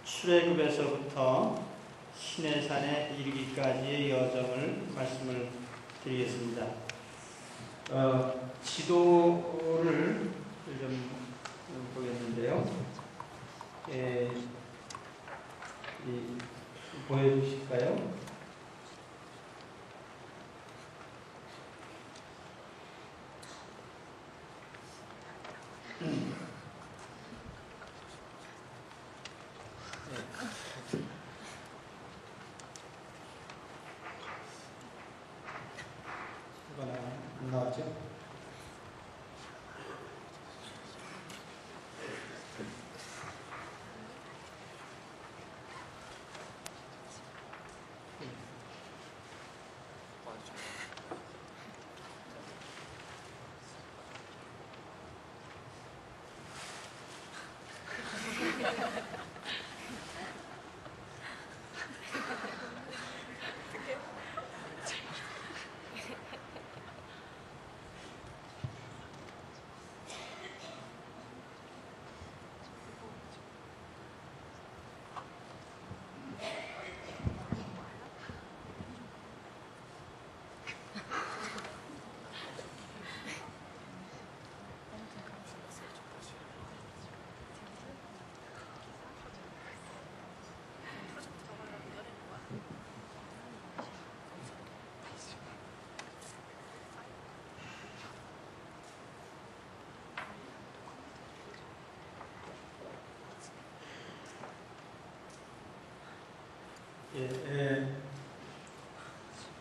출애굽에서부터 시내산에 이르기까지의 여정을 말씀을 드리겠습니다. 지도를 좀 보겠는데요. 보여주실까요? 안 나왔죠?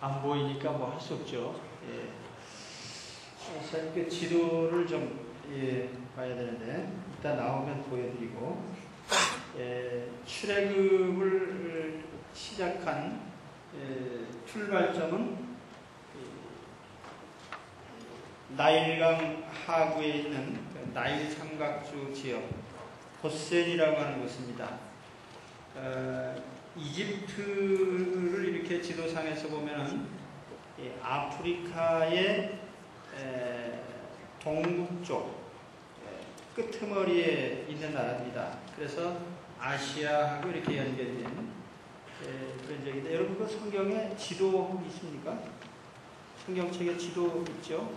안 보이니까 뭐 할 수 없죠. 그 지도를 좀 봐야 되는데 일단 나오면 보여드리고 출애굽을 시작한 출발점은 나일강 하구에 있는 나일 삼각주 지역 고센이라고 하는 곳입니다. 이집트를 이렇게 지도상에서 보면은 아프리카의 동북쪽 끄트머리에 있는 나라입니다. 그래서 아시아하고 이렇게 연결된 그런 적인데, 여러분 그 성경에 지도 있습니까? 성경책에 지도 있죠?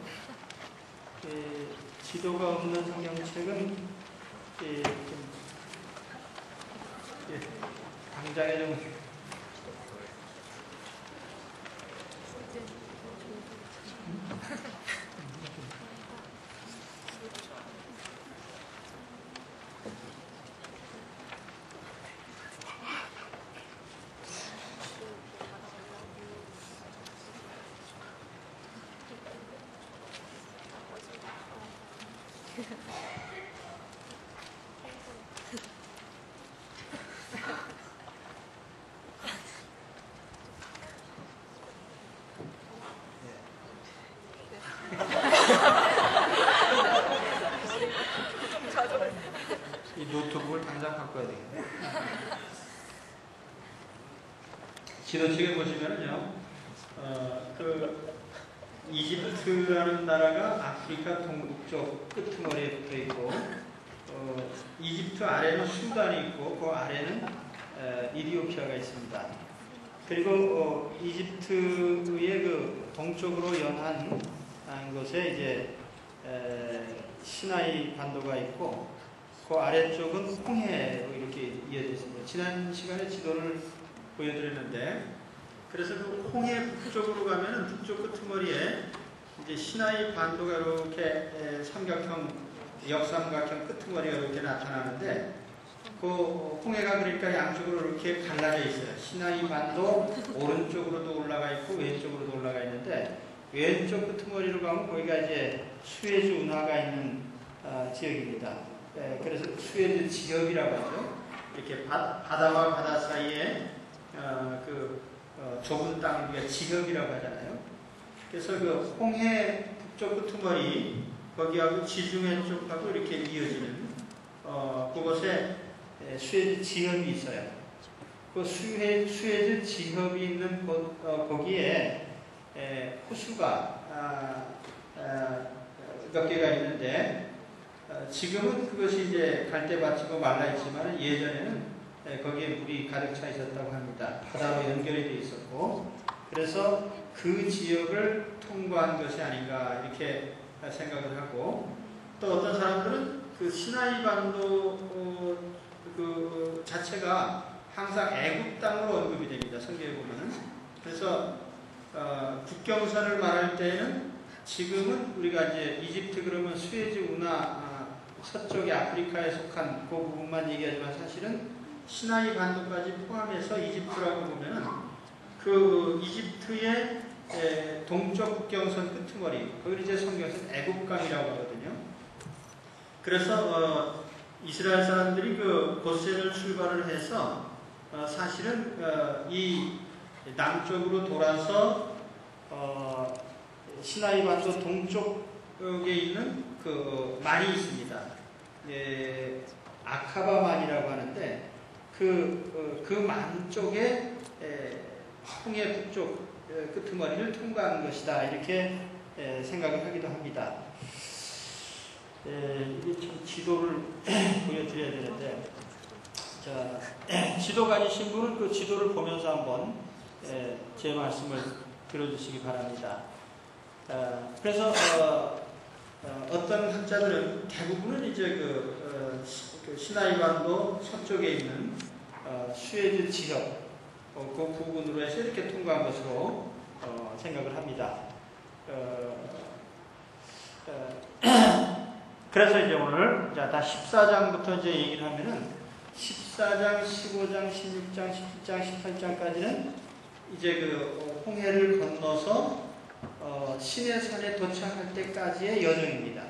지도가 없는 성경책은 당장에 좀 이 노트북을 당장 바꿔야 되겠네. 지도책에 보시면은요, 그 이집트라는 나라가 아프리카 동북쪽 끄트머리에 붙어 있고, 이집트 아래는 수단이 있고, 그 아래는 이디오피아가 있습니다. 그리고 이집트의 그 동쪽으로 연한 곳에 이제 시나이 반도가 있고, 그 아래쪽은 홍해로 이렇게 이어져 있습니다. 지난 시간에 지도를 보여드렸는데, 그래서 그 홍해 북쪽으로 가면은 북쪽 끄트머리에 이제 시나이 반도가 이렇게 역삼각형 끄트머리가 이렇게 나타나는데, 그 홍해가 그러니까 양쪽으로 이렇게 갈라져 있어요. 시나이 반도 오른쪽으로도 올라가 있고 왼쪽으로도 올라가 있는데, 왼쪽 끄트머리로 가면 거기가 이제 수에즈 운하가 있는 지역입니다. 그래서 수에즈 지역이라고 하죠. 이렇게 바다와 바다 사이에 좁은 땅을 우리가 지역이라고 하잖아요. 그래서 그 홍해 북쪽 끄트머리 거기하고 지중해 쪽하고 이렇게 이어지는 그곳에 수에즈 지역이 있어요. 그 수에즈 지역이 있는 거기에 호수가 몇 개가 있는데 지금은 그것이 이제 갈대밭이고 말라있지만 예전에는 거기에 물이 가득 차 있었다고 합니다. 바다로 연결이 되어 있었고, 그래서 그 지역을 통과한 것이 아닌가 이렇게 생각을 하고, 또 어떤 사람들은 그 시나이 반도 그 자체가 항상 애굽 땅으로 언급이 됩니다. 성경에 보면은. 그래서 국경선을 말할 때는 지금은 우리가 이제 이집트 그러면 수에즈 운하 서쪽의 아프리카에 속한 그 부분만 얘기하지만 사실은 시나이 반도까지 포함해서 이집트라고 보면은 그 이집트의 동쪽 국경선 끄트머리, 거기를 이제 성경에서는 애굽강이라고 하거든요. 그래서 이스라엘 사람들이 그 고센을 출발을 해서 사실은 이 남쪽으로 돌아서 시나이 반도 동쪽에 있는 그 만이 있습니다. 아카바만이라고 하는데 그 만 쪽에 홍해 북쪽 끄트머리를 통과한 것이다 이렇게 생각을 하기도 합니다. 이게 좀 지도를 보여드려야 되는데, 자, 지도 가지신 분은 그 지도를 보면서 한번 제 말씀을 들어주시기 바랍니다. 그래서 어떤 학자들은 대부분은 이제 그 시나이 반도 서쪽에 있는 수에즈 지역 그 부분으로 해서 이렇게 통과한 것으로 생각을 합니다. 그래서 이제 오늘 다 14장부터 이제 얘기를 하면은 14장, 15장, 16장, 17장, 18장까지는 이제 그 홍해를 건너서 시내산에 도착할 때까지의 여정입니다.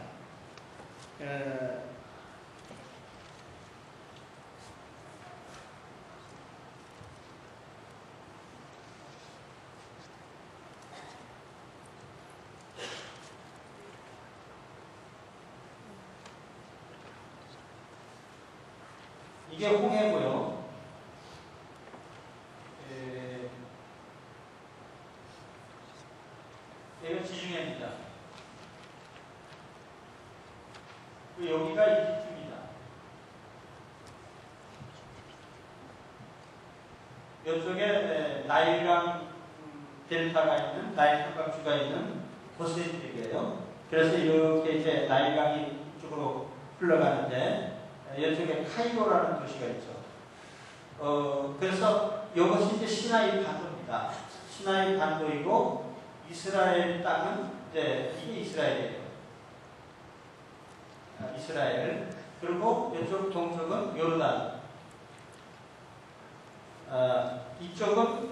이게 홍해고요. 얘가 지중해입니다. 여기가 이집트입니다. 이쪽에 나일강 델타가 있는, 나일 삼각주가 있는 고센 지역이에요. 그래서 이렇게 이제 나일강이 이쪽으로 흘러가는데, 이쪽에 카이로라는 도시가 있죠. 그래서 이것이 이제 시나이 반도입니다. 시나이 반도이고, 이스라엘 땅은 이제 이게 이스라엘이에요. 이스라엘. 그리고 이쪽 동쪽은 요르단. 이쪽은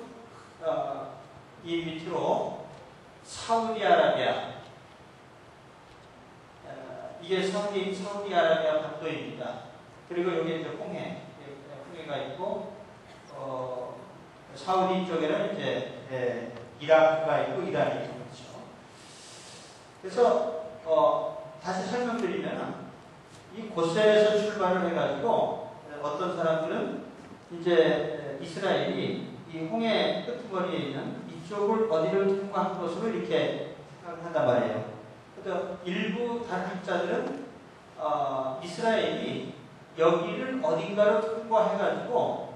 이 밑으로 사우디아라비아. 이게 사우디아라비아 반도입니다. 그리고 여기 이제 홍해가 있고, 사우디 쪽에는 이제 이라크가 있고 이란이 있고 그렇죠. 그래서 다시 설명드리면 이 고센에서 출발을 해가지고 어떤 사람들은 이제 이스라엘이 이 홍해 끄트머리에 있는 이쪽을 어디를 통과한 것으로 이렇게 생각을 한단 말이에요. 그래서 일부 다른 학자들은 이스라엘이 여기를 어딘가로 통과해가지고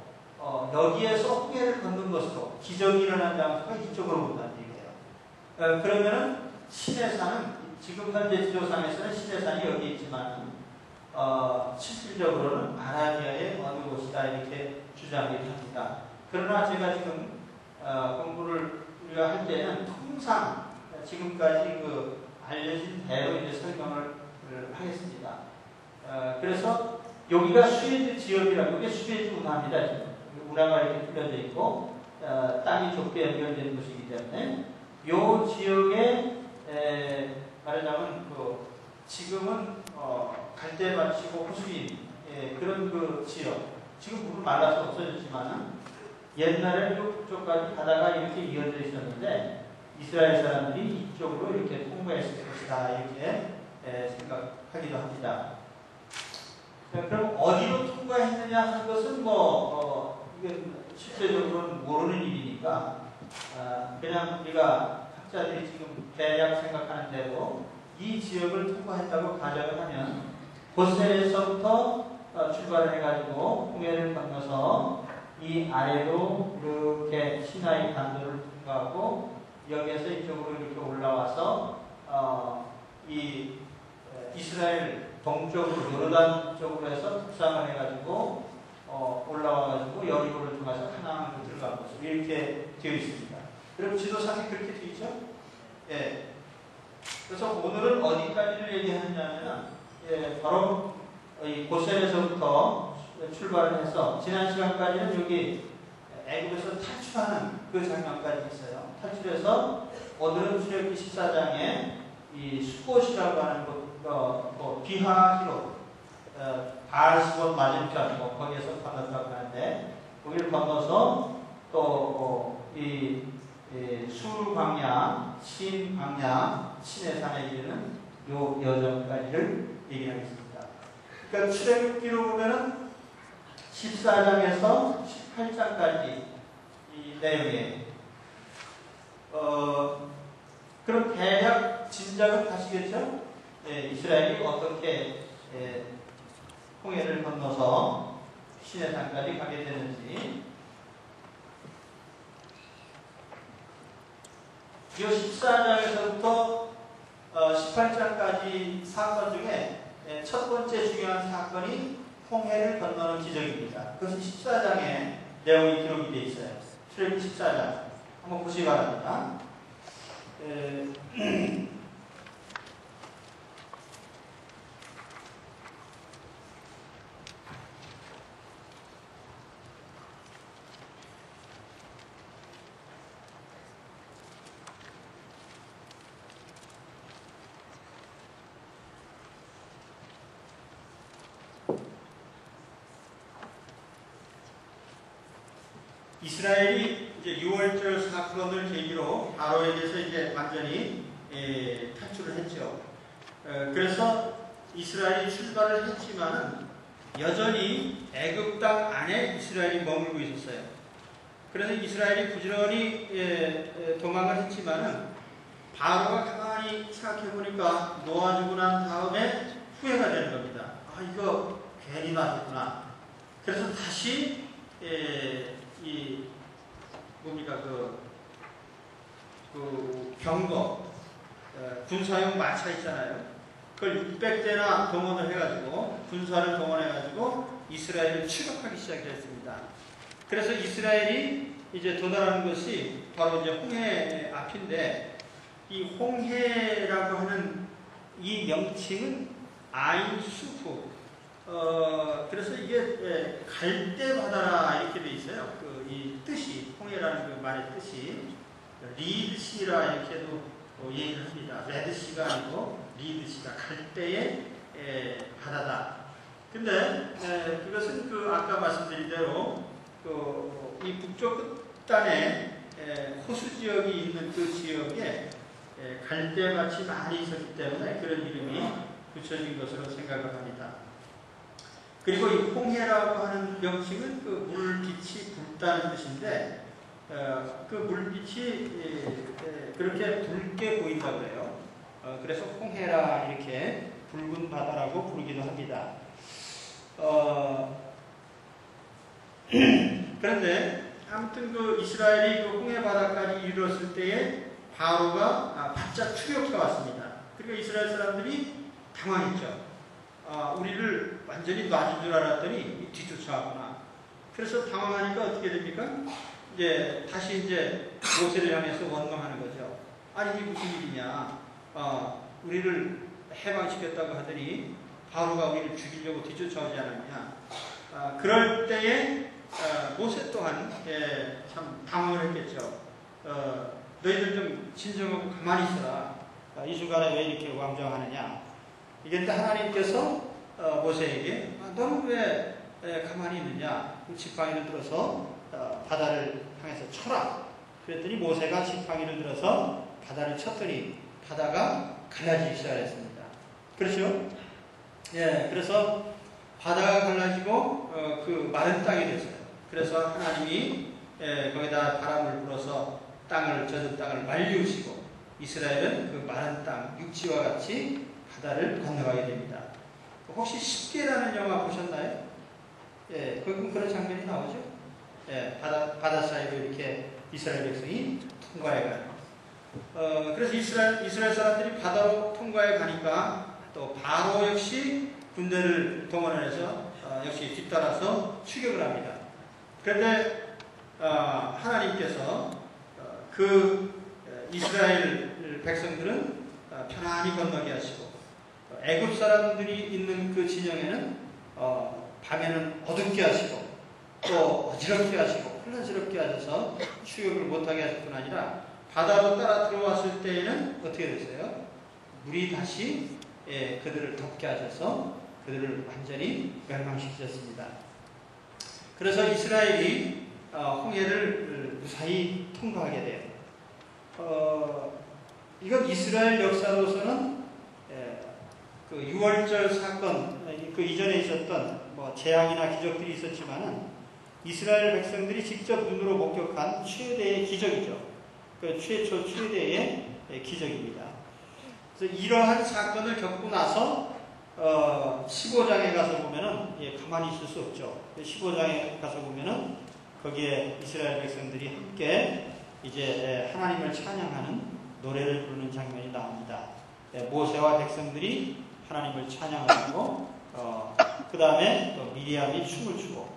여기에서 홍해를 건넌 것으로 기적이 일어난 장소가 이쪽으로 본다는 얘기예요. 그러면은 시내산은 지금 현재 지도상에서는 시내산이 여기 있지만 실질적으로는 아라비아의 어느 곳이다 이렇게 주장을 합니다. 그러나 제가 지금 공부를 우리가 할 때는 통상 지금까지 그 알려진 대로 이제 설명을 하겠습니다. 그래서 여기가 수에즈 지역이라고, 이게 수에즈 운하입니다. 지금 운하가 이렇게 뚫려져 있고 땅이 좁게 연결되는 곳이기 때문에 이 지역에 말하자면 그 지금은 갈대밭이고 호수인 그런 그 지역, 지금 물은 말라서 없어졌지만은 옛날에 이쪽까지 바다가 이렇게 이어져 있었는데 이스라엘 사람들이 이쪽으로 이렇게 통과했을 것이다 이렇게 생각하기도 합니다. 그럼 어디로 통과했느냐 하는 것은 이건 실제적으로는 모르는 일이니까 그냥 우리가 학자들이 지금 대략 생각하는 대로 이 지역을 통과했다고 가정을 하면 고셀에서부터 출발을 해가지고 홍해를 건너서 이 아래로 이렇게 시나이 반도를 통과하고 여기에서 이쪽으로 이렇게 올라와서 이 이스라엘 동쪽으로 요르단 쪽으로 해서 tab상을 해가지고 올라와가지고 여리고를 통해서 가나안으로 들어간 것으로 이렇게 되어 있습니다. 그럼 지도상에 그렇게 되어 있죠? 예. 그래서 오늘은 어디까지를 얘기하느냐면 바로 이 고셀에서부터 출발을 해서 지난 시간까지는 여기 애굽에서 탈출하는 그 장면까지 있어요. 탈출해서 오늘은 출애굽기 14장에 이 수곳이라고 하는 곳, 비하히로 바알스봇 맞은편 거기에서 건넜다고 하는데 거기를 건너서 또 이 수광야, 신광야, 시내산에 이르는 요 여정까지를 얘기하겠습니다. 그러니까 출애굽기로 보면은 14장에서 18장까지 이 내용에 그럼 대략 짐작은 가시겠죠? 이스라엘이 어떻게 홍해를 건너서 시내산까지 가게 되는지. 이 14장에서부터 18장까지 사건 중에 첫 번째 중요한 사건이 홍해를 건너는 기적입니다. 그것은 14장에 내용이 기록이 되어 있어요. 출애굽기 14장 한번 보시기 바랍니다. 이스라엘이 이제 6월절 사건을 계기로 바로에 대해서 이제 완전히 탈출을 했죠. 그래서 이스라엘이 출발을 했지만은 여전히 애굽 땅 안에 이스라엘이 머물고 있었어요. 그래서 이스라엘이 부지런히 도망을 했지만은 바로가 가만히 생각해 보니까 놓아주고 난 다음에 후회가 되는 겁니다. 아, 이거 괜히 놔뒀구나. 그래서 다시 이 뭡니까 그 병거 군사용 마차 있잖아요. 그걸 600대나 동원을 해가지고 군사를 동원해가지고 이스라엘을 추격하기 시작했습니다. 그래서 이스라엘이 이제 도달하는 것이 바로 이제 홍해 앞인데 이 홍해라고 하는 이 명칭은 아인 수프. 그래서 이게 갈대 바다라 이렇게 돼 있어요. 이 뜻이 홍해라는 그 말의 뜻이 리드시라 이렇게도 얘기를 합니다. 레드시가 아니고 리드시가 갈대의 바다다. 근데 그것은 아까 말씀드린 대로 이 북쪽 끝단에 호수 지역이 있는 그 지역에 갈대밭이 많이 있었기 때문에 그런 이름이 붙여진 것으로 생각을 합니다. 그리고 이 홍해라고 하는 명칭은 그 물빛이 붉다는 뜻인데 그 물빛이 그렇게 붉게 보인다고 해요. 그래서 홍해라 이렇게 붉은 바다라고 부르기도 합니다. 그런데 아무튼 그 이스라엘이 그 홍해 바다까지 이르렀을 때에 바로가 바짝 추격해 왔습니다. 그리고 이스라엘 사람들이 당황했죠. 우리를 완전히 놔준 줄 알았더니 뒤쫓아왔구나. 그래서 당황하니까 어떻게 됩니까? 이제 다시 이제 모세를 향해서 원망하는 거죠. 아니 이게 무슨 일이냐? 우리를 해방시켰다고 하더니 바로가 우리를 죽이려고 뒤쫓아오지 않았냐? 그럴 때에 모세 또한 참 당황을 했겠죠. 너희들 좀 진정하고 가만히 있어라. 이 중간에 왜 이렇게 왕정하느냐? 이게 하나님께서 모세에게 너는 왜 가만히 있느냐? 지팡이를 들어서 바다를 향해서 쳐라. 그랬더니 모세가 지팡이를 들어서 바다를 쳤더니 바다가 갈라지기 시작했습니다. 그렇죠? 예, 그래서 바다가 갈라지고 그 마른 땅이 됐어요. 그래서 하나님이 거기다 바람을 불어서 젖은 땅을 말리우시고 이스라엘은 그 마른 땅 육지와 같이 바다를 건너가게 됩니다. 혹시 10개라는 영화 보셨나요? 예, 거기 그런 장면이 나오죠. 예, 바다 사이로 이렇게 이스라엘 백성이 통과해 가요. 그래서 이스라엘 사람들이 바다로 통과해 가니까 또 바로 역시 군대를 동원해서 역시 뒤따라서 추격을 합니다. 그런데 하나님께서 그 이스라엘 백성들은 편안히 건너게 하시고 애굽 사람들이 있는 그 진영에는 밤에는 어둡게 하시고 또 어지럽게 하시고 혼란스럽게 하셔서 추격을 못하게 하실 뿐 아니라 바다로 따라 들어왔을 때에는 어떻게 됐어요? 물이 다시 그들을 덮게 하셔서 그들을 완전히 멸망시키셨습니다. 그래서 이스라엘이 홍해를 무사히 통과하게 돼요. 이건 이스라엘 역사로서는 그 6월절 사건, 그 이전에 있었던 뭐 재앙이나 기적들이 있었지만은 이스라엘 백성들이 직접 눈으로 목격한 최대의 기적이죠. 그 최대의 기적입니다. 그래서 이러한 사건을 겪고 나서 15장에 가서 보면은 가만히 있을 수 없죠. 15장에 가서 보면은 거기에 이스라엘 백성들이 함께 이제 하나님을 찬양하는 노래를 부르는 장면이 나옵니다. 모세와 백성들이 하나님을 찬양하고 그 다음에 또 미리암이 춤을 추고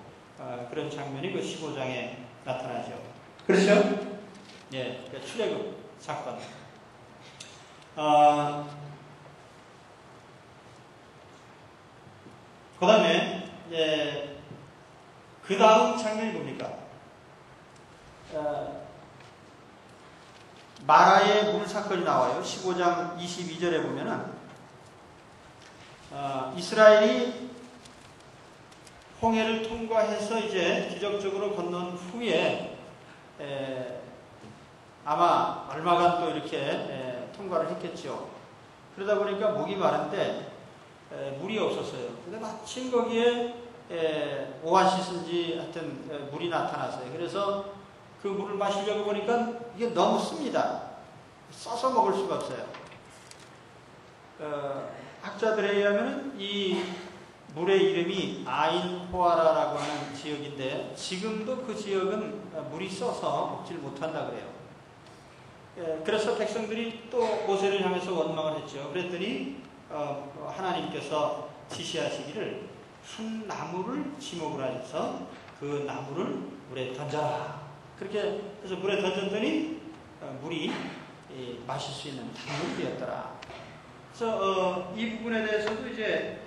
그런 장면이 그 15장에 나타나죠. 그렇죠? 예, 출애굽 사건. 그 다음에 그 다음 장면이 뭡니까? 마라의 물 사건이 나와요. 15장 22절에 보면은 이스라엘이 홍해를 통과해서 이제 기적적으로 건넌 후에 아마 얼마간 또 이렇게 통과를 했겠죠. 그러다 보니까 목이 마른데 물이 없었어요. 근데 마침 거기에 오아시스인지 하여튼 물이 나타났어요. 그래서 그 물을 마시려고 보니까 이게 너무 씁니다. 써서 먹을 수가 없어요. 학자들에 의하면 이 물의 이름이 아인호아라라고 하는 지역인데 지금도 그 지역은 물이 써서 먹질 못한다 그래요. 그래서 백성들이 또 모세를 향해서 원망을 했죠. 그랬더니 하나님께서 지시하시기를 한 나무를 지목을 하셔서 그 나무를 물에 던져라. 그렇게 해서 물에 던졌더니 물이 마실 수 있는 단물이 되었더라. 그래서 이 부분에 대해서도 이제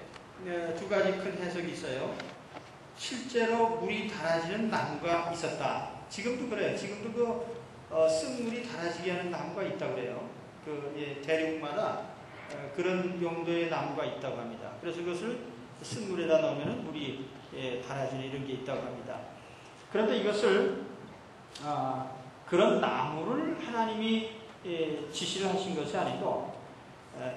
두 가지 큰 해석이 있어요. 실제로 물이 달아지는 나무가 있었다. 지금도 그래요. 지금도 그 쓴물이 달아지게 하는 나무가 있다고 그래요. 그 대륙마다 그런 용도의 나무가 있다고 합니다. 그래서 그것을 쓴물에다 넣으면 물이 달아지는 이런 게 있다고 합니다. 그런데 이것을 그런 나무를 하나님이 지시를 하신 것이 아니고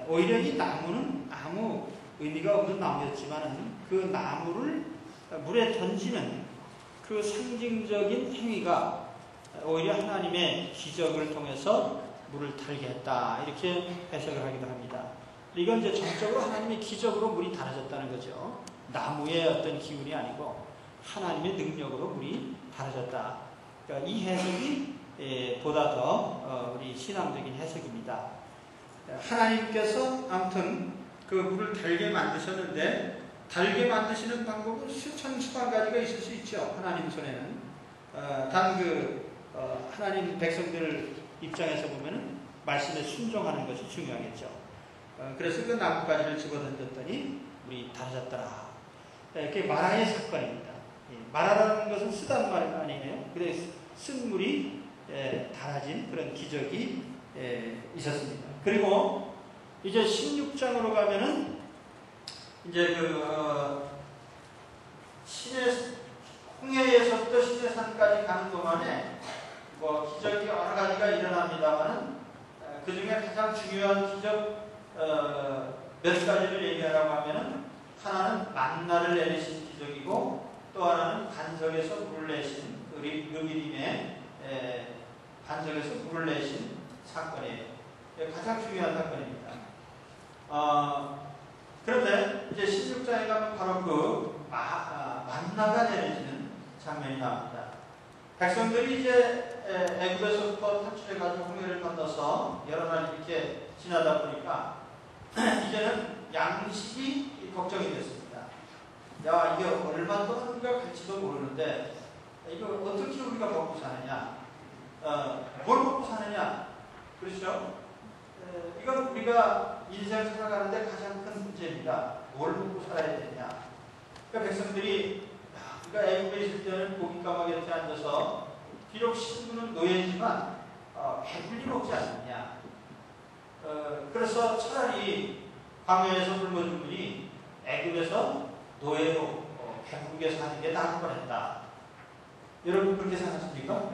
오히려 이 나무는 아무 의미가 없는 나무였지만 그 나무를 물에 던지는 그 상징적인 행위가 오히려 하나님의 기적을 통해서 물을 달게 했다. 이렇게 해석을 하기도 합니다. 이건 이제 전적으로 하나님의 기적으로 물이 달아졌다는 거죠. 나무의 어떤 기운이 아니고 하나님의 능력으로 물이 달아졌다. 그러니까 이 해석이 보다 더 우리 신앙적인 해석입니다. 하나님께서 아무튼 그 물을 달게 만드셨는데 달게 만드시는 방법은 수천 수만 가지가 있을 수 있죠. 하나님 손에는 단 하나님 백성들 입장에서 보면은 말씀에 순종하는 것이 중요하겠죠. 그래서 그 나뭇가지를 집어던졌더니 물이 달아졌더라. 그게 마라의 사건입니다. 마라라는 것은 쓰다는 말 아니에요. 그래서 쓴 물이 달아진 그런 기적이 있었습니다. 그리고 이제 16장으로 가면은 이제 홍해에서부터 시내산까지 가는 동안에 뭐 기적이 여러 가지가 일어납니다만은 그 중에 가장 중요한 기적 몇 가지를 얘기하라고 하면은 하나는 만나를 내리신 기적이고 또 하나는 반석에서 물을 내신 르비딤의 반석에서 물을 내신 사건이에요. 가장 중요한 사건입니다. 그런데 이제 16장에 가면 바로 그 만나가 내려지는 장면이 나옵니다. 백성들이 이제 애굽에서부터 탈출해가지고 홍해를 건너서 여러 날 이렇게 지나다 보니까 이제는 양식이 걱정이 됐습니다. 야, 이게 얼마 동안 우리가 갈지도 모르는데 이거 어떻게 우리가 먹고 사느냐? 뭘 먹고 사느냐? 그렇죠? 이건 우리가 인생 살아가는데 가장 큰 문제입니다. 뭘 먹고 살아야 되냐? 그러니까 백성들이 우리가 애굽에 있을 때는 고깃가마에 이렇게 앉아서 비록 신분은 노예지만 배불리 먹지 않느냐? 그래서 차라리 광야에서 굶어 죽으니 애굽에서 노예로 배부르게 사는 게 나을 뻔했다. 여러분 그렇게 생각하십니까?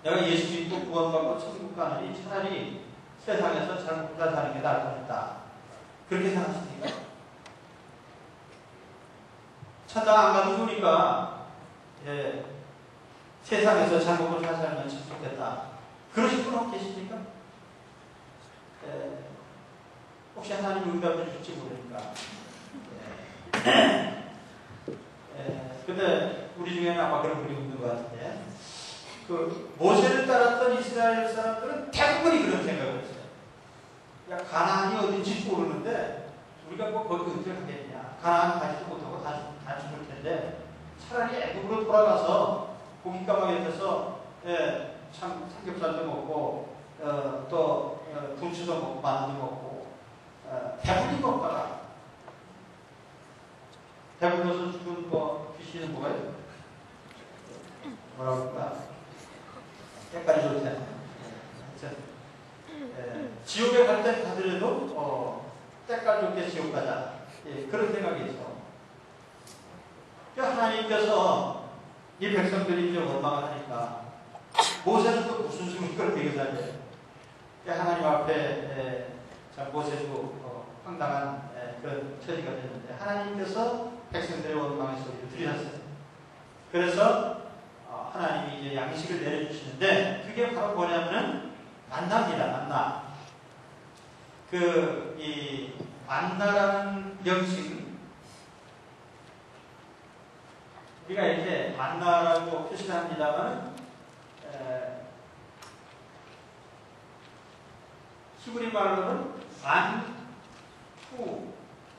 내가 예수 믿고 구원받고 천국 가느니 차라리 세상에서 잘 먹고 사는 게 나을 뻔했다. 그렇게 생각하십니까? 천당 안 가도 좋으니까 세상에서 잘 먹고 살면 참 좋겠다. 그러실 분 계십니까? 혹시 하나님 응답을 줄지 모르니까. 근데 우리 중에는 아마 그런 분이 없는 것 같은데, 그 모세를 따랐던 이스라엘 사람들은 대부분이 그런 생각을 했어요. 야, 가나안이 어딘지 모르는데 우리가 뭐 거기 언제 가겠냐? 가나안 가지도 못하고 다 죽을 텐데 차라리 애굽으로 돌아가서 고깃가마에 서 참 삼겹살도 먹고 또 분추도 먹고 마늘도 먹고 배불리 먹다가 배불러서 죽은 귀신은 뭐예요? 뭐라고 할까? 때깔이 좋대. 지옥에 갈 때 가더라도 때깔 좋게 지옥 가자. 그런 생각이 있어. 그러니까 하나님께서 이 백성들이 이제 원망을 하니까 모세는 또 무슨 수를 이걸 되게 살려요. 그러니까 하나님 앞에 모세도 황당한 그런 처지가 됐는데 하나님께서 백성들의 원망의 소리를 들으셨어요. 그래서 하나님이 이제 양식을 내려주시는데 그게 바로 뭐냐면은 만나입니다. 만나. 이 만나라는 명칭 우리가 이렇게 만나라고 표시를 합니다만 히브리 말로는 만후라고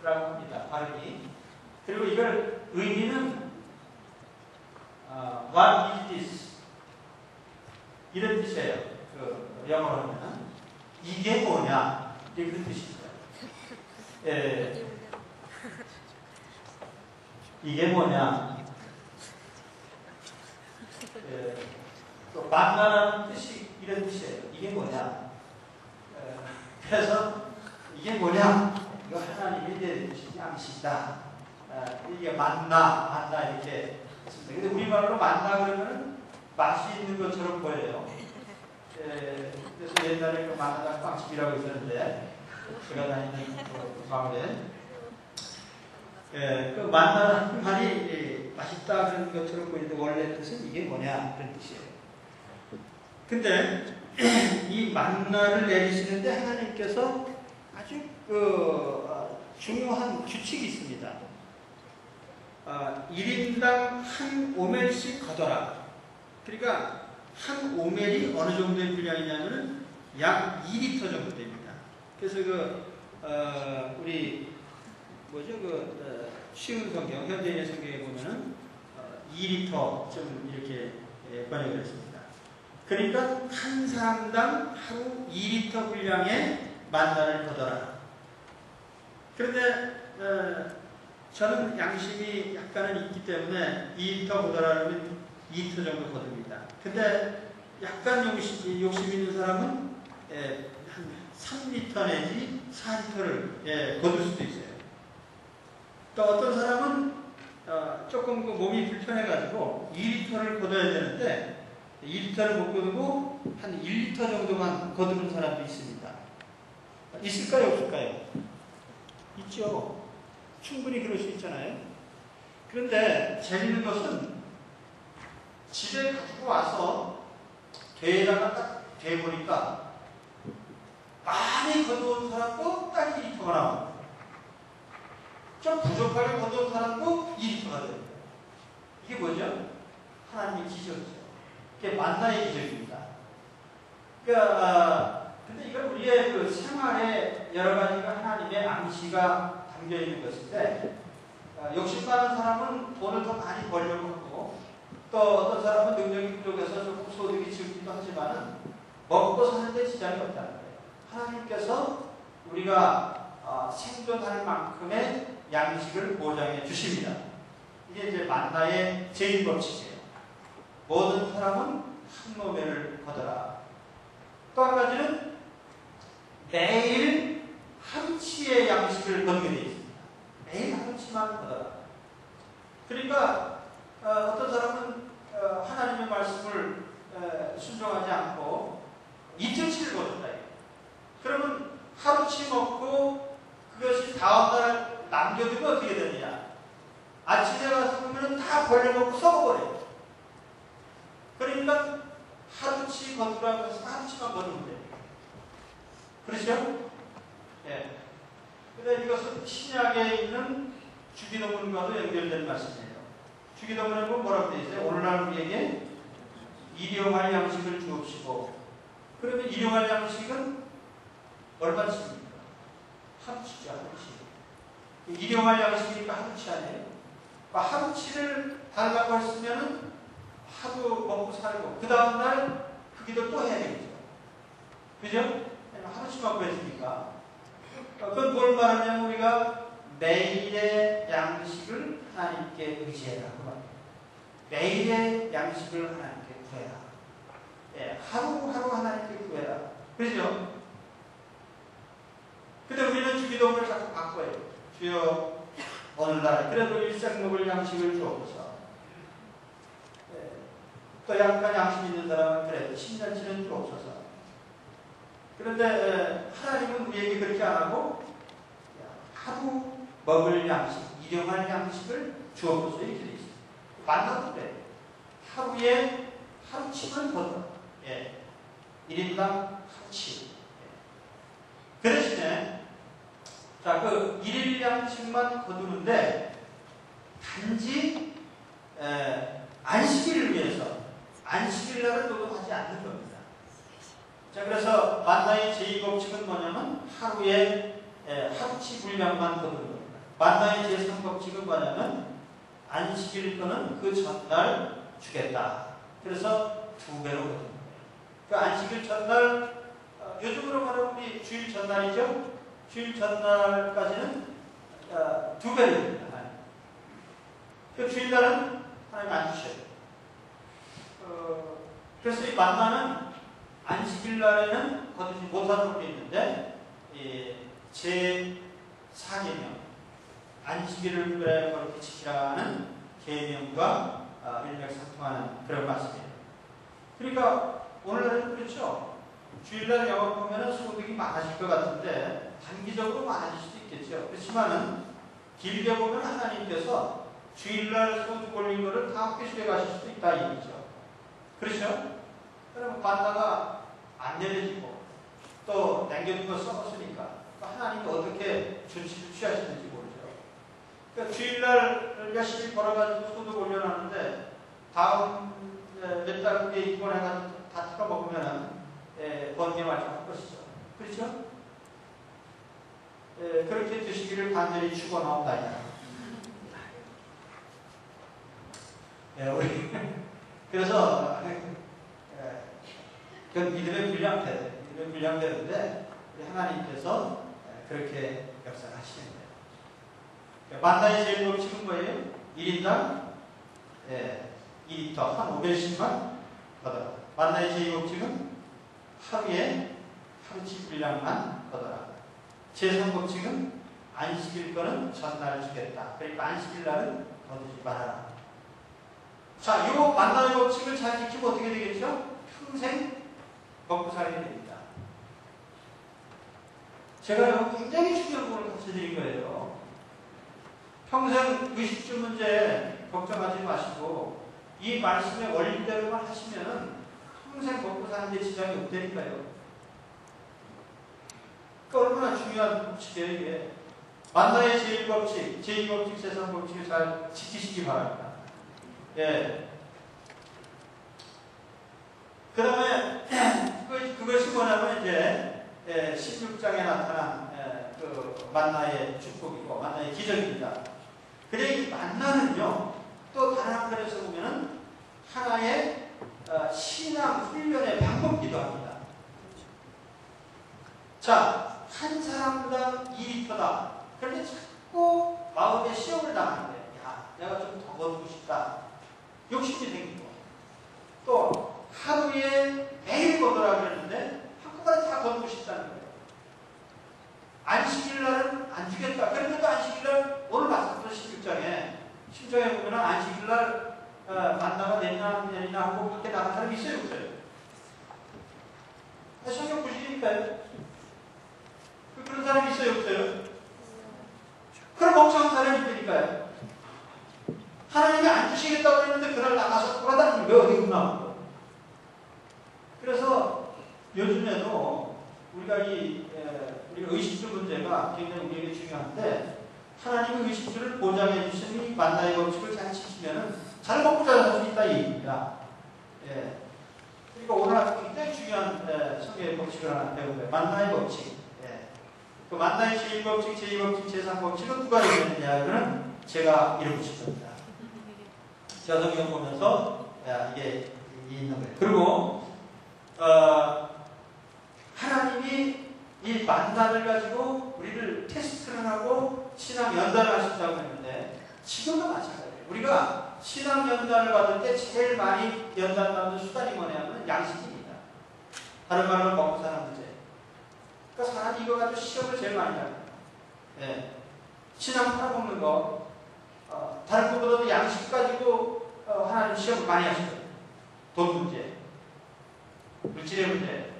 합니다. 발음이. 그리고 이걸 의미는 What is this? 이런 뜻이에요. 영어로 하면 이게 뭐냐? 이런 뜻입니다. 이게 뭐냐? 또 만나라는 뜻이 이런 뜻이에요. 이게 뭐냐? 그래서 이게 뭐냐? 이거 하나님이 내려주신 양식이다. 이게 만나 이렇게 했습니다. 근데 우리말로 만나 그러면 맛이 있는 것처럼 보여요. 그래서 옛날에 그 만나당 빵집이라고 있었는데 제가 다니는 그 마을에 그 만나라는 말이 맛있다 그런 것처럼 보이는데 원래 뜻은 이게 뭐냐 그런 뜻이에요. 근데 이 만나를 내리시는데 하나님께서 아주 중요한 규칙이 있습니다. 1인당 한 오멜씩 거둬라. 그러니까 한 오멜이 어느 정도의 분량이냐면은 약 2리터 정도 됩니다. 그래서 우리 쉬운 성경, 현대인의 성경에 보면은 2리터 좀 이렇게 번역을 했습니다. 그러니까 한 사람당 하루 2리터 분량의 만나를 거둬라. 그런데 저는 양심이 약간은 있기 때문에 2리터 거둬라면 2리터 정도 거둡니다. 근데 약간 욕심 있는 사람은 한 3리터 내지 4리터를 거둘 수도 있어요. 또 어떤 사람은 조금 몸이 불편해가지고 2리터를 거둬야 되는데 2리터를 못 거두고 한 1리터 정도만 거두는 사람도 있습니다. 있을까요? 없을까요? 있죠. 충분히 그럴 수 있잖아요. 그런데 재밌는 것은 집에 가지고 와서 대에다가 딱 대보니까 많이 거두은 사람도 딱 1리터가 나와요. 좀 부족하게 거둔 사람도 2리터가 됩니다. 이게 뭐죠? 하나님의 기적이죠. 이게 만나의 기적입니다. 그러니까 근데 이건 우리의 그 생활에 여러 가지가 하나님의 암시가 담겨 있는 것인데, 욕심 많은 사람은 돈을 더 많이 벌려고 하고, 또 어떤 사람은 능력이 부족해서 조금 소득이 적기도 하지만 먹고 사는데 지장이 없다는 거예요. 하나님께서 우리가 생존할 만큼의 양식을 보장해 주십니다. 이게 이제 만나의 제1법칙이에요. 모든 사람은 한 노매를 거둬라. 또 한 가지는 매일 하루치의 양식을 거두게 되어 있습니다. 매일 하루치만 거둬라. 그러니까 어떤 사람은 하나님의 말씀을 순종하지 않고 이틀치를 거둔다. 그러면 하루치 먹고 그것이 다음날 남겨두면 어떻게 되느냐? 아침에 가서 보면 다 벌려먹고 썩어버려요. 그러니까 하루치 거두라고 해서 하루치만 거두면 돼요. 그렇죠? 예. 근데 이것은 신약에 있는 주기도문과도 연결된 말씀이에요. 주기도문에 보면 뭐라고 되어 있어요? 오늘날 우리에게 일용할 양식을 주옵시고. 그러면 일용할 양식은 얼마치입니까? 하루치죠, 하루치. 일용할 양식이니까 하루치 아니에요? 하루치를 달라고 했으면은 하루 먹고 살고, 그 다음날 그 기도 또 해야 되겠죠. 그죠? 하루치만 구했으니까. 그건 뭘 말하냐면 우리가 매일의 양식을 하나님께 의지해라. 매일의 양식을 하나님께 구해라. 예, 하루하루 하나님께 구해라. 그렇죠? 근데 우리는 주기도문을 자꾸 바꿔요. 주여 오늘날 그래도 일생 먹을 양식을 주옵소서. 예, 또 약간 양심 있는 사람은 그래도 10년치는 주옵소서. 그런데 하나님은 우리에게 그렇게 안 하고 하루 먹을 양식, 일용할 양식을 주옵소서 이렇게 돼 있어요. 만나도 그래. 하루에 하루치만 거둬. 예. 1인당 하루치. 예. 그 대신에 그 1일 양식만 거두는데 단지 안식일을 위해서 안식일날은 노동하지 않는 겁니다. 자, 그래서 만나의 제2법칙은 뭐냐면 하루에 하루치 분량만 거두는 겁니다. 만나의 제3법칙은 뭐냐면 안식일 거는 그 전날 주겠다. 그래서 2배로 거두는 거예요. 그 안식일 전날, 요즘으로 말하면 우리 주일 전날이죠? 주일 전날까지는 2배로 됩니다. 그 주일날은 하나님 안 주셔요. 그래서 이 만나는 안식일 날에는 거두지 못하는 것도 있는데, 제4계명, 안식일을 그렇게 지키라는 계명과 일맥상통하는 그런 말씀이에요. 그러니까 오늘날은 그렇죠. 주일날 영업하면 소득이 많아질 것 같은데 단기적으로 많아질 수도 있겠죠. 그렇지만은 길게 보면 하나님께서 주일날 소득 올린 거를 다 회수해 가실 수도 있다 이 얘기죠. 그렇죠? 그러면 반다가 안 내려지고 또 남겨둔 거 썩었으니까 하나님이 어떻게 조치를 취하시는지 모르죠. 그러니까 주일날 열심히 벌어가지고 소득 올려놨는데 다음 몇 달 후에 입원해가지고 다 털어먹으면 번개 말씀할 것이죠. 그렇죠? 그렇게 되시기를 간절히 축원하옵나이다. 우리 그래서 그건 믿음의 불량대로인데 하나님께서 그렇게 역사하시는 거예요. 만나의 제일 법칙은 뭐예요? 1인당 2리터 한 500씩만 거둬라. 만나의 제일 법칙은 하루에 하루치 분량만 거둬라. 제3법칙은 안식일 거는 전날 주겠다. 그러니까 안식일 날은 거두지 말아라. 자, 이 만나의 법칙을 잘 지키면 어떻게 되겠죠? 평생 먹고 살게 됩니다. 제가 굉장히 중요한 부분을 가르쳐드린 거예요. 평생 의식주 문제 걱정하지 마시고 이 말씀의 원리대로만 하시면 평생 먹고 사는데 지장이 없다니까요. 그러니까 얼마나 중요한 법칙이에요 이게. 만나의 제1법칙, 제2법칙, 제3법칙을 잘 지키시기 바랍니다. 예. 그 다음에, 그것이 뭐냐면 이제, 16장에 나타난, 그, 만나의 축복이고, 만나의 기적입니다. 근데 이 만나는요, 또 다른 한편에서 보면은, 하나의, 신앙 훈련의 방법이기도 합니다. 자, 한 사람당 2리터다. 그런데 자꾸 마음에 시험을 당하는데, 야, 내가 좀 더 거두고 싶다. 욕심이 생기고, 또 하루에 매일 거두라 그랬는데, 한꺼번에 다 거두고 싶다는 거예요. 안식일 날은 안 주겠다. 그런데도 안식일 날, 오늘 봤었던 16장에 보면 안식일 날 만나가 내리나 하고 밖에 나간 사람이 있어요, 없어요? 성경 보시니까요. 그런 사람이 있어요, 없어요? 그럼 멍청한 사람이 있다니까요. 하나님이 안 주시겠다고 했는데 그날 나가서 돌아다니는 왜 어디 있나? 그래서 요즘에도 우리가 우리가 의식주 문제가 굉장히 우리에게 중요한데 하나님의 의식주를 보장해 주시니 만나의 법칙을 잘 지키면은 잘 먹고 잘 살 수 있다 이 얘기입니다. 예. 그러니까 오늘 굉장히 중요한 성경의 법칙을 하나 배우고요. 만나의 법칙. 예. 그 만나의 제1법칙, 제2법칙, 제3법칙은 누가 얘기했느냐? 이거는 제가 이루고 겁니다. 제가 성경 보면서 이게 있는 거예요. 그리고 하나님이 이 만나를 가지고 우리를 테스트를 하고 신앙 연단을 하신다고 했는데 지금도 마찬가지예요. 우리가 신앙 연단을 받을 때 제일 많이 연단받는 수단이 뭐냐면 양식입니다. 다른 말로 먹고 사는 문제. 그러니까 사람이 이거 가지고 시험을 제일 많이 합니다. 네. 신앙 팔아먹는 거, 다른 것보다도 양식 가지고 하나님 시험을 많이 하시거든요. 돈 문제, 물질의 문제,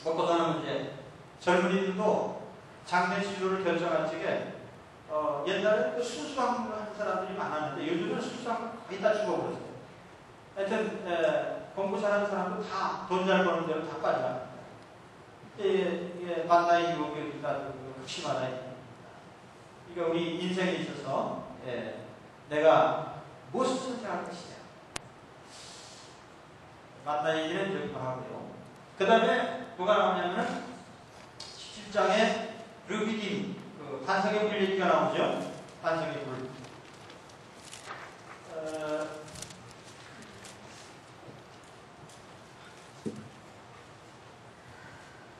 먹고 사는 문제. 젊은이들도 장래 진로를 결정할 적에 옛날에 그 수수학문을 하는 사람들이 많았는데 요즘은 수수학문 거의 다 죽어버렸어요. 하여튼 공부 잘하는 사람도 다 돈 잘 버는 대로 다 빠져나갑니다. 이게 만나의 유혹이 극심하다. 그러니까 우리 인생에 있어서 내가 무엇을 선택할 것이냐. 만나의 얘기는 여기 하고요. 그 다음에 뭐가 나오냐면은 17장에 르비딤, 반석의 불 얘기가 나오죠. 반석의 불.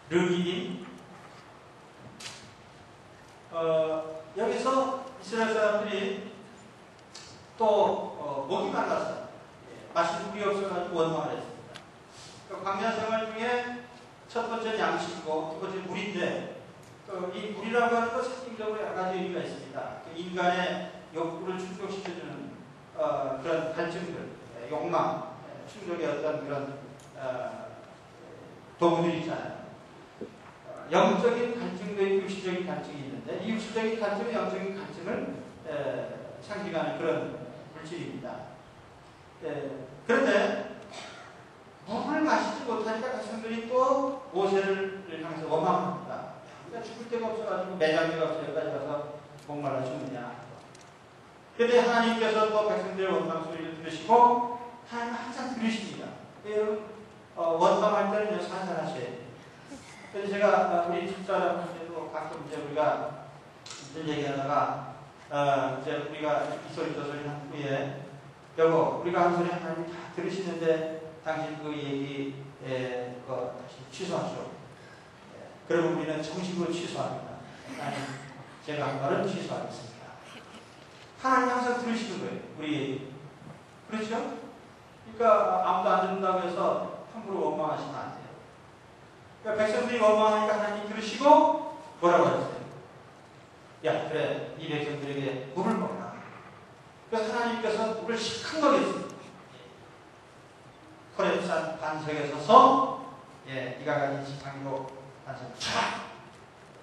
르비딤. 여기서 이스라엘 사람들이 또 목이 말랐어요. 마실 물이 없어가지고 원망을 했습니다. 그러니까 광야 생활 중에 첫 번째는 양식이고 두 번째는 물인데 이 물이라고 하는 건 상징적으로 여러 가지 의미가 있습니다. 인간의 욕구를 충족시켜주는 그런 갈증들, 욕망, 충족의 어떤 그런 도구들이 있잖아요. 영적인 갈증도 있고 육신적인 갈증이 있는데 이 육신적인 갈증은 영적인 갈증을 상징하는 그런 물질입니다. 그런데 물을 마시지 못하니까 백성들이 또 모세를 향해서 원망합니다. 우리가 죽을 데가 없어가지고 매장대가 없어 여기까지 가서 목말라 죽느냐. 그런데 하나님께서 또 백성들의 원망 소리를 들으시고 하나님 항상 들으십니다. 여러분 원망할 때는 살살하셔야 돼요. 그래서 제가 우리 집사람한테도 가끔 이제 우리가 이제 얘기하다가 이제 우리가 이 소리 저 소리 한 후에 여보 우리가 한 소리 하나님 다 들으시는데 당신 그 얘기 다시 취소하시오. 그러면 우리는 정식으로 취소합니다. 아니 제가 한 말은 취소하겠습니다. 하나님 항상 들으시는 거예요. 우리 얘기. 그렇죠? 그러니까 아무도 안 듣는다고 해서 함부로 원망하시면 안 돼요. 그러니까 백성들이 원망하니까 하나님 들으시고 뭐라고 하셨어요? 야 그래 이 백성들에게 물을 먹어라. 그래서 하나님께서 물을 실컷 먹였습니다. 호렙산 반석에 서서 이가 가진 지팡이로 반석을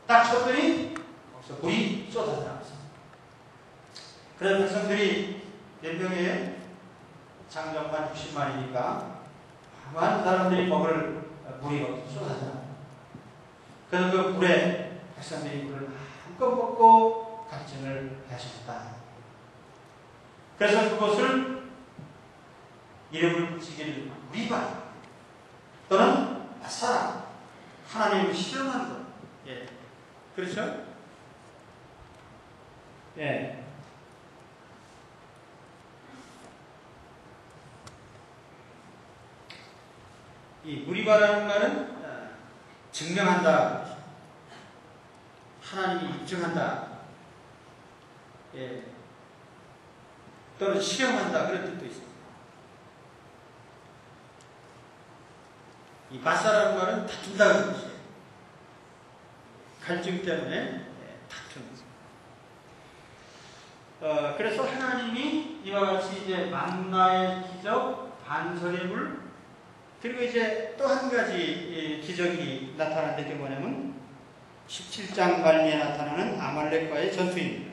딱 쳤더니 거기서 물이 쏟아져 나왔습니다. 그래서 백성들이 몇 명이에요? 장정만 60만이니까 많은 사람들이 먹을 물이 쏟아져 나옵니다. 그래서 그 물에 백성들이 물을 묶어먹고 갈증을 하셨다. 그래서 그것을 이름을 붙이기를 우리발 또는 사랑, 하나님을 실현하는 것. 예. 그렇죠? 예. 이 무리바라는 말은 증명한다. 하나님이 입증한다. 예. 또는 실현한다. 그런 뜻도 있습니다. 이 마사라는 말은 다툰다는 뜻이에요. 갈증 때문에 다투는 거죠. 그래서 하나님이 이와 같이 이제 만나의 기적, 반석의 물, 그리고 이제 또 한 가지 기적이 나타나는 게 뭐냐면 17장 말미에 나타나는 아말렉과의 전투입니다.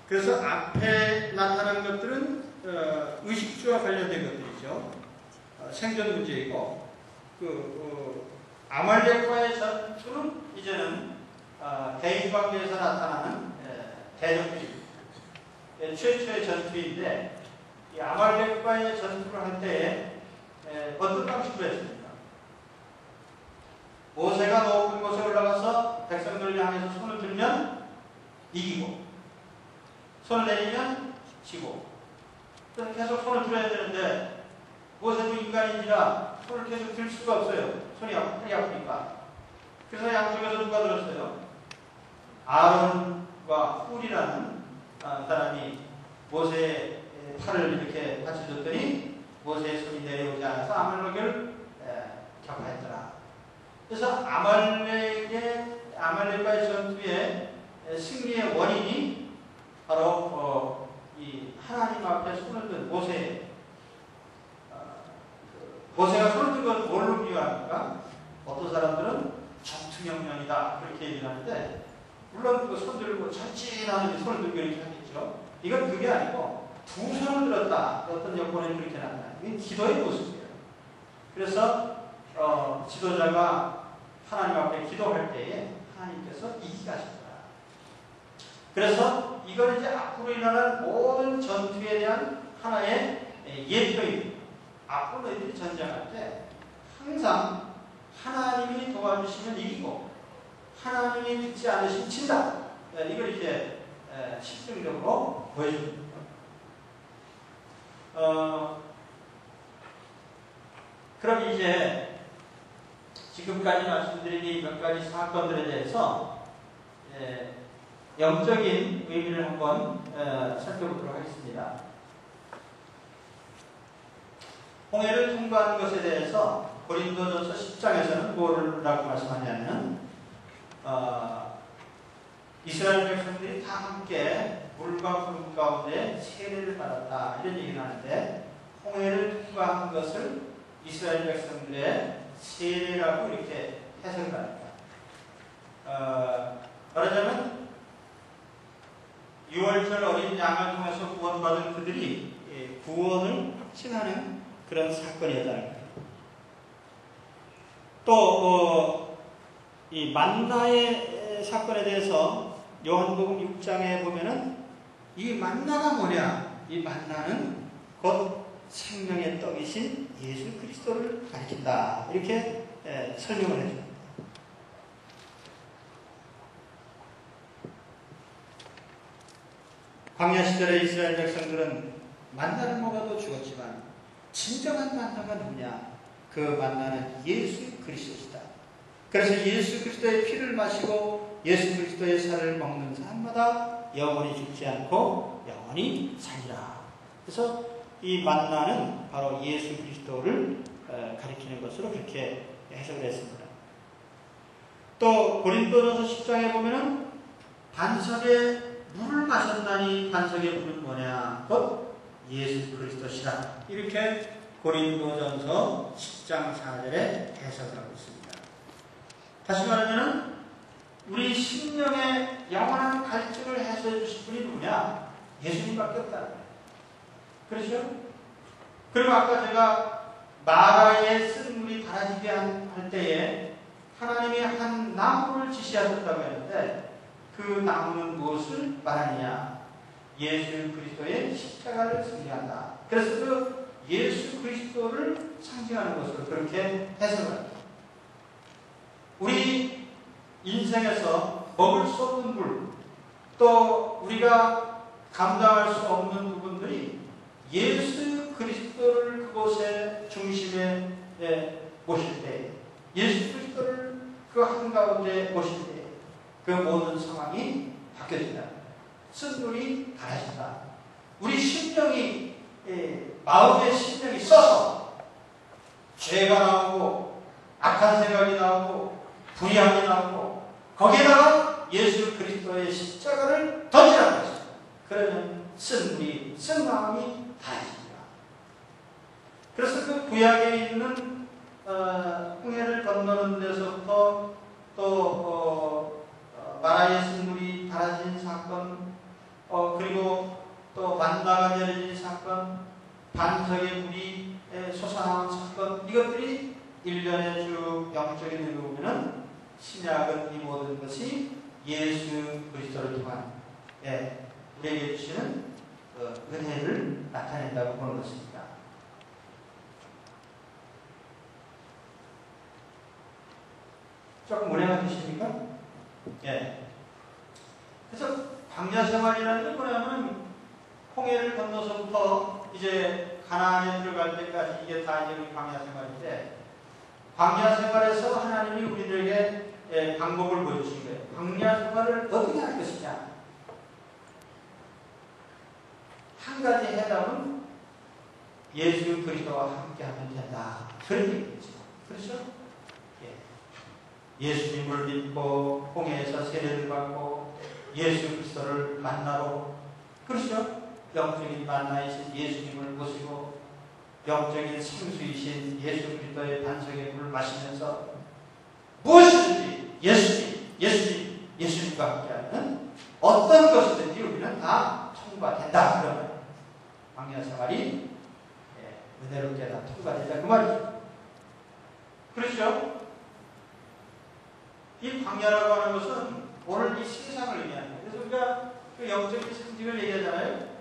그래서 앞에 나타난 것들은 의식주와 관련된 것들이죠. 생존 문제이고 아말렉과의 전투는 이제는 대인관계에서 나타나는 대적주의 최초의 전투인데 이 아말렉과의 전투를 할 때에 어떤 방식으로 했습니까? 모세가 높은 곳에 올라가서 백성들을 향해서 손을 들면 이기고 손을 내리면 지고 계속 손을 들어야 되는데 모세도 인간인지라 손을 계속 들 수가 없어요. 손이 아프니까. 그래서 양쪽에서 누가 들었어요? 아론과 훌이라는 사람이 모세의 팔을 이렇게 받쳐줬더니 모세의 손이 내려오지 않아서 아말렉을 격파했더라. 그래서 아말렉과의 전투의 승리의 원인이 바로 이 하나님 앞에 손을 든 모세가 손을 든 건 뭘로 비유합니까? 어떤 사람들은 전투명령이다 그렇게 얘기를 하는데 물론 그 손 들고 전진하는 손을 들고 이렇게 하겠죠. 이건 그게 아니고 두 손을 들었다. 어떤 여건에 그렇게 나타나요. 이게 기도의 모습이에요. 그래서 지도자가 하나님 앞에 기도할 때에 하나님께서 이기게 하셨다. 그래서 이걸 이제 앞으로 일어날 모든 전투에 대한 하나의 예표입니다. 앞으로 너희들이 전쟁할 때 항상 하나님이 도와주시면 이기고 하나님이 듣지 않으시면 진다. 이걸 이제 실증적으로 보여줍니다. 그럼 이제 지금까지 말씀드린 이 몇 가지 사건들에 대해서 영적인 의미를 한번 살펴보도록 하겠습니다. 홍해를 통과하는 것에 대해서 고린도전서 10장에서는 뭐라고 말씀하냐면 이스라엘 백성들이 다 함께 물과 구름 가운데 세례를 받았다 이런 얘기를 하는데 홍해를 통과한 것을 이스라엘 백성들의 세례라고 이렇게 해석을 합니다. 말하자면 6월절 어린 양을 통해서 구원받은 그들이 구원을 칭하는 그런 사건이었다는 거예요. 또 이 만나의 사건에 대해서 요한복음 6장에 보면은 이 만나가 뭐냐? 이 만나는 곧 생명의 떡이신 예수 그리스도를 가리킨다. 이렇게 설명을 해줍니다. 광야 시절에 이스라엘 백성들은 만나를 먹어도 죽었지만 진정한 만나가 누구냐? 그 만나는 예수 그리스도시다. 그래서 예수 그리스도의 피를 마시고 예수 그리스도의 살을 먹는 사람마다 영원히 죽지 않고 영원히 살리라. 그래서 이 만나는 바로 예수 그리스도를 가리키는 것으로 그렇게 해석을 했습니다. 또 고린도전서 10장에 보면은 반석에 물을 마셨나니 반석의 물은 뭐냐? 곧 예수 그리스도시라. 이렇게 고린도전서 10장 4절에 해석을 하고 있습니다. 다시 말하면 우리 심령의 영원한 갈증을 해소해 주실 분이 누구냐? 예수님밖에 없다. 그렇죠? 그리고 아까 제가 마라에 쓴 물이 달아지게 할 때에 하나님이 한 나무를 지시하셨다고 했는데 그 나무는 무엇을 말하느냐? 예수 그리스도의 십자가를 상징한다. 그래서 그 예수 그리스도를 상징하는 것으로 그렇게 해석을 합니다. 우리 인생에서 먹을 수 없는 물, 또 우리가 감당할 수 없는 부분들이 예수 그리스도를 그곳에 중심에 모실 때, 예수 그리스도를 그 한가운데 모실 때 그 모든 상황이 바뀌어진다. 승률이 달라진다. 우리 심령이, 마음의 심령이 써서 죄가 나오고 악한 생각이 나오고 불의함이 나오고 거기에다가 예수 그리스도의 십자가를 던지라는 것입니다. 그러면 승률이, 쓴마음이 달라집니다. 그래서 그 구약에 있는 홍해를 건너는 데서부터 또 마라의 승물이 달아진 사건, 그리고 또 만나가 내려진 사건, 반석의 물이 솟아나온 사건, 이것들이 일련의 쭉 영적인 의미로 보면은 신약은 이 모든 것이 예수 그리스도를 통한 우리에게 주시는 은혜를 나타낸다고 보는 것입니다. 조금 오래 가주십니까? 그래서 광야 생활이라는 게 뭐냐면 홍해를 건너서부터 이제 가나안에 들어갈 때까지 이게 다 이제 우리 광야 생활인데, 광야 생활에서 하나님이 우리들에게 방법을 보여주신 거예요. 광야 생활을 어떻게 할 것이냐? 한 가지 해답은 예수 그리스도와 함께하면 된다. 그런 얘기죠. 그렇죠? 예수님을 믿고 홍해에서 세례를 받고 예수 그리스도를 만나고, 그렇죠? 영적인 만나이신 예수님을 모시고 영적인 생수이신 예수 그리스도의 반석의 물을 마시면서 무엇이든지 예수님과 함께하는 어떤 것이든지 우리는 다 통과된다. 그러면 광야 생활이 은혜롭게 다 통과된다 그 말이죠. 그렇죠? 이 광야라고 하는 것은 오늘 이 세상을 의미하는 거예요. 그래서 우리가 그 영적인 상징을 얘기하잖아요.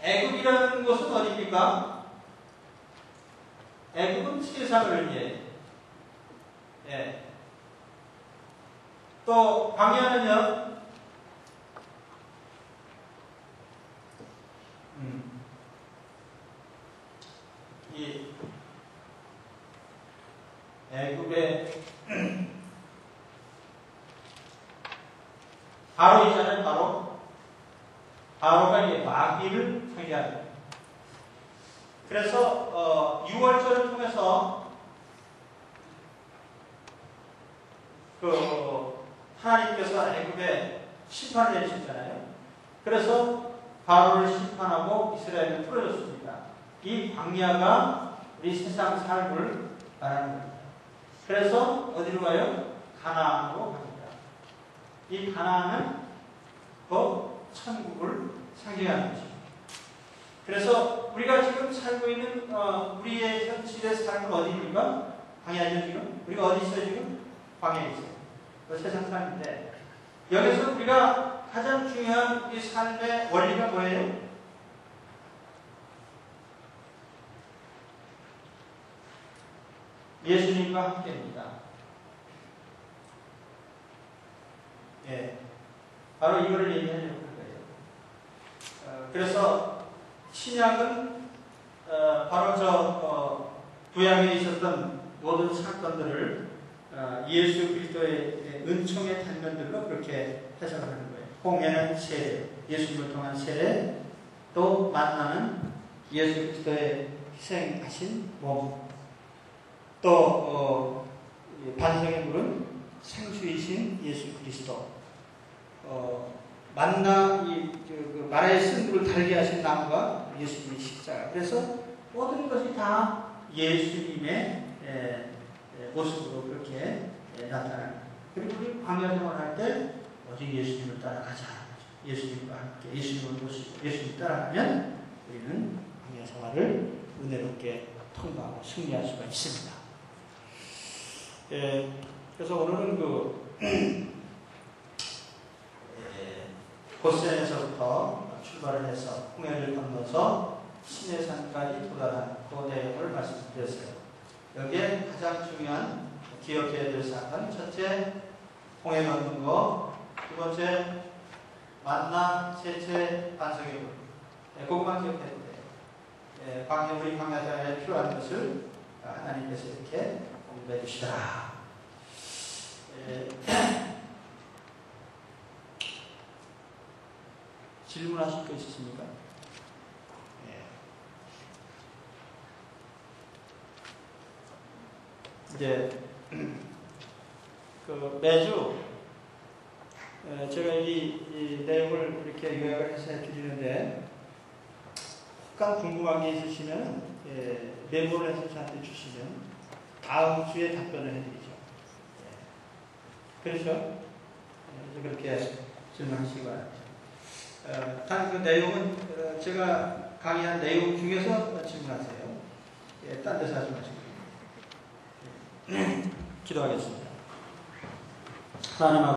애굽이라는 곳은 어디입니까? 애굽은 세상을 의미해요. 또 광야는요, 이 애굽의 바로이잖아요. 바로가 이제 마귀를 상징합니다. 그래서 6월절을 통해서 하나님께서 애굽에 심판을 내리셨잖아요. 그래서 바로를 심판하고 이스라엘을 풀어줬습니다. 이 광야가 우리 세상 삶을 말하는 겁니다. 그래서 어디로 가요? 가나안으로 갑니다. 이 가나안은 천국을 상징하는 것입니다. 그래서 우리가 지금 살고 있는 우리의 현실의 삶은 어디입니까? 광야죠 지금? 우리가 어디 있어요 지금? 광야에 있어요. 그 세상 삶인데, 여기서 우리가 가장 중요한 우리 삶의 원리가 뭐예요? 예수님과 함께입니다. 바로 이거를 얘기하려고 할 거예요. 그래서 신약은 바로 구약에 있었던 모든 사건들을 예수 그리스도의 은총의 단면들로 그렇게 해석을 하는 거예요. 홍해는 세례, 예수님을 통한 세례, 또 만나는 예수 그리스도의 희생하신 몸, 또 반석의 물은 생수이신 예수 그리스도, 만나 마라의 쓴물을 달게 하신 나무가 예수님의 십자가. 그래서 모든 것이 다 예수님의 모습으로 그렇게 나타납니다. 그리고 우리 광야 생활할 때 오직 예수님을 따라가자. 예수님과 함께 예수님을 모시고 예수님 따라가면 우리는 광야 생활을 은혜롭게 통과하고 승리할 수가 있습니다. 그래서 오늘은 고센에서부터 출발을 해서 홍해를 건너서 시내산까지 도달한 그 내용을 말씀드렸어요. 여기에 가장 중요한 기억해야 될 사건, 첫째, 홍해 건넌 거, 두 번째, 만나, 셋째, 반석의 물. 그것만 기억해도 돼요. 우리 광야자에 필요한 것을 하나님께서 이렇게 공급해 주시더라. 질문하실 거 있으십니까? 이제 매주 제가 이 내용을 이렇게 요약을 해서 해드리는데 혹한 궁금한 게 있으시면 메모를 해서 저한테 주시면 다음 주에 답변을 해드리죠. 그렇죠? 그렇게 질문하시기 바랍니다. 단 그 내용은 제가 강의한 내용 중에서 질문하세요. 딴 데서 하지 마시고. 기도하겠습니다. 하나님